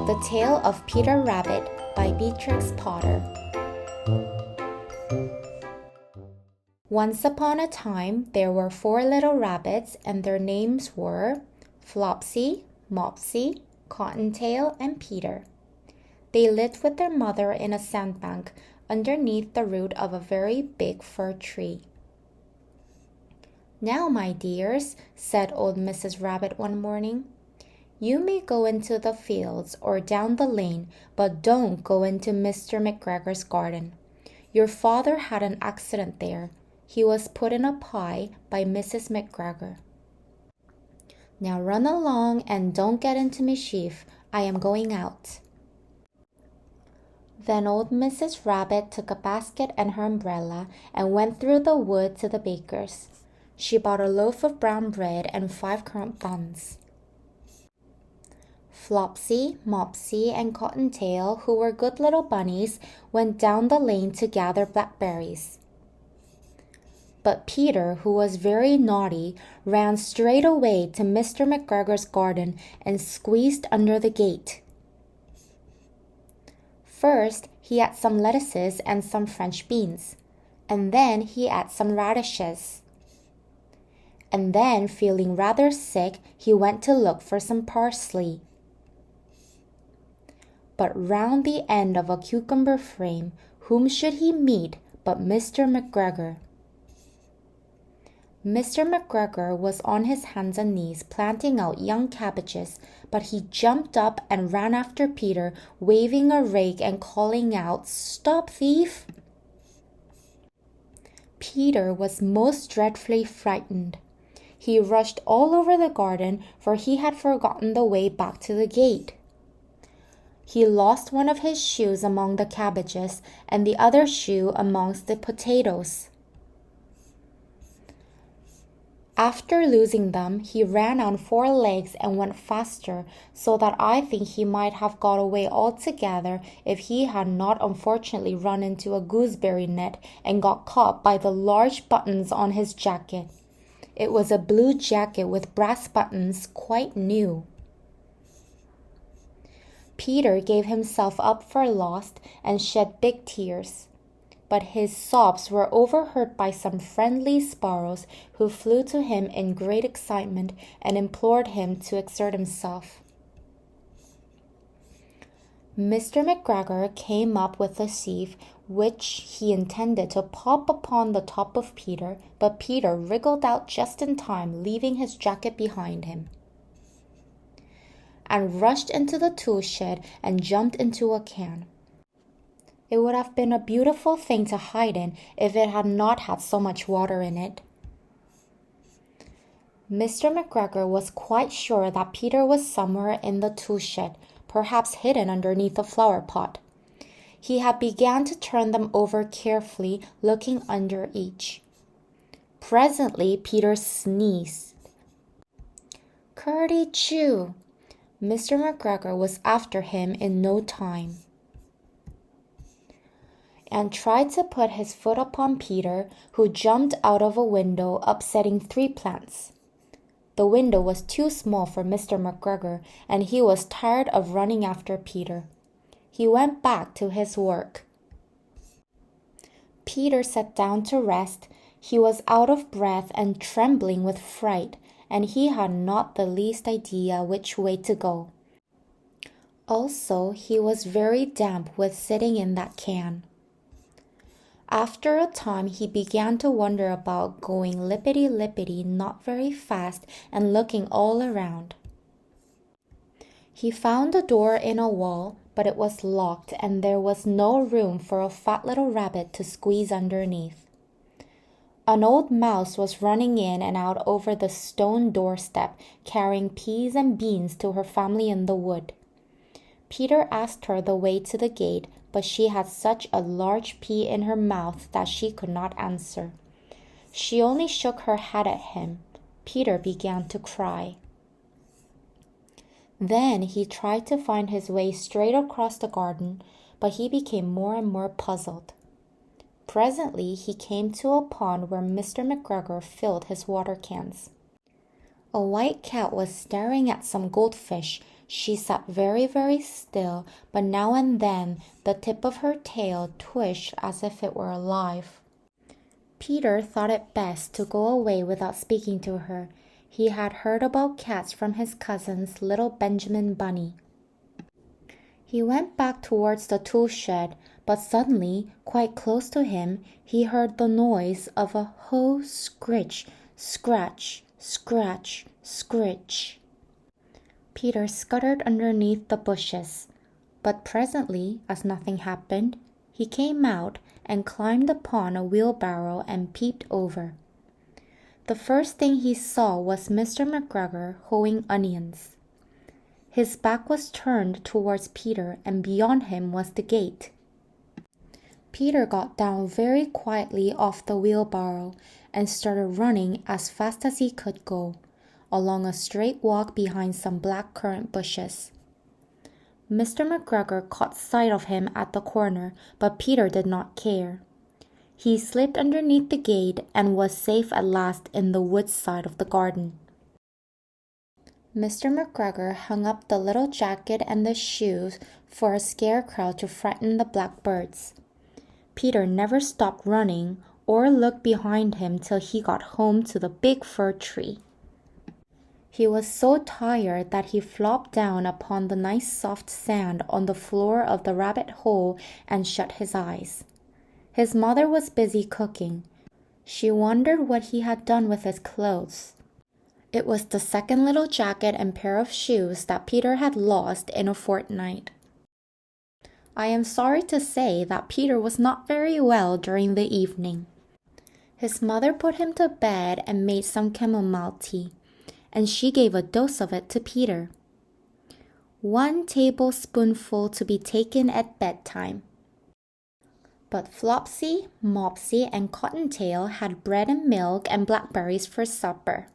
The Tale of Peter Rabbit by Beatrix Potter. Once upon a time, there were 4 little rabbits, and their names were Flopsy, Mopsy, Cottontail, and Peter. They lived with their mother in a sandbank underneath the root of a very big fir tree. "Now, my dears," said old Mrs. Rabbit one morning, "you may go into the fields or down the lane, but don't go into Mr. McGregor's garden. Your father had an accident there. He was put in a pie by Mrs. McGregor. Now run along and don't get into mischief. I am going out." Then old Mrs. Rabbit took a basket and her umbrella and went through the wood to the baker's. She bought a loaf of brown bread and 5 currant buns. Flopsy, Mopsy, and Cottontail, who were good little bunnies, went down the lane to gather blackberries. But Peter, who was very naughty, ran straight away to Mr. McGregor's garden and squeezed under the gate. First, he ate some lettuces and some French beans, and then he ate some radishes. And then, feeling rather sick, he went to look for some parsley. But round the end of a cucumber frame, whom should he meet but Mr. McGregor? Mr. McGregor was on his hands and knees planting out young cabbages, but he jumped up and ran after Peter, waving a rake and calling out, "Stop, thief!" Peter was most dreadfully frightened. He rushed all over the garden, for he had forgotten the way back to the gate. He lost one of his shoes among the cabbages and the other shoe amongst the potatoes. After losing them, he ran on 4 legs and went faster, so that I think he might have got away altogether if he had not unfortunately run into a gooseberry net and got caught by the large buttons on his jacket. It was a blue jacket with brass buttons, quite new. Peter gave himself up for lost and shed big tears. But his sobs were overheard by some friendly sparrows who flew to him in great excitement and implored him to exert himself. Mr. McGregor came up with a sieve which he intended to pop upon the top of Peter, but Peter wriggled out just in time, leaving his jacket behind him, and rushed into the tool shed and jumped into a can. It would have been a beautiful thing to hide in if it had not had so much water in it. Mr. McGregor was quite sure that Peter was somewhere in the tool shed, perhaps hidden underneath a flower pot. He had begun to turn them over carefully, looking under each. Presently, Peter sneezed. "Curdy-choo!" Mr. McGregor was after him in no time, and tried to put his foot upon Peter, who jumped out of a window, upsetting 3 plants. The window was too small for Mr. McGregor, and he was tired of running after Peter. He went back to his work. Peter sat down to rest. He was out of breath and trembling with fright, and he had not the least idea which way to go. Also, he was very damp with sitting in that can. After a time, he began to wonder about going lippity-lippity, not very fast, and looking all around. He found a door in a wall, but it was locked, and there was no room for a fat little rabbit to squeeze underneath. An old mouse was running in and out over the stone doorstep, carrying peas and beans to her family in the wood. Peter asked her the way to the gate, but she had such a large pea in her mouth that she could not answer. She only shook her head at him. Peter began to cry. Then he tried to find his way straight across the garden, but he became more and more puzzled. Presently he came to a pond where Mr. McGregor filled his water cans. A white cat was staring at some goldfish. She sat very, very still, but now and then the tip of her tail twitched as if it were alive. Peter thought it best to go away without speaking to her. He had heard about cats from his cousin's little Benjamin bunny. He went back towards the tool shed, but suddenly, quite close to him, he heard the noise of a hoe scritch, scratch, scratch, scritch. Peter scuttered underneath the bushes, but presently, as nothing happened, he came out and climbed upon a wheelbarrow and peeped over. The first thing he saw was Mr. McGregor hoeing onions. His back was turned towards Peter, and beyond him was the gate. Peter got down very quietly off the wheelbarrow and started running as fast as he could go, along a straight walk behind some black currant bushes. Mr. McGregor caught sight of him at the corner, but Peter did not care. He slipped underneath the gate and was safe at last in the woods side of the garden. Mr. McGregor hung up the little jacket and the shoes for a scarecrow to frighten the blackbirds. Peter never stopped running or looked behind him till he got home to the big fir tree. He was so tired that he flopped down upon the nice soft sand on the floor of the rabbit hole and shut his eyes. His mother was busy cooking. She wondered what he had done with his clothes. It was the second little jacket and pair of shoes that Peter had lost in a fortnight. I am sorry to say that Peter was not very well during the evening. His mother put him to bed and made some chamomile tea, and she gave a dose of it to Peter. 1 tablespoonful to be taken at bedtime. But Flopsy, Mopsy, and Cottontail had bread and milk and blackberries for supper.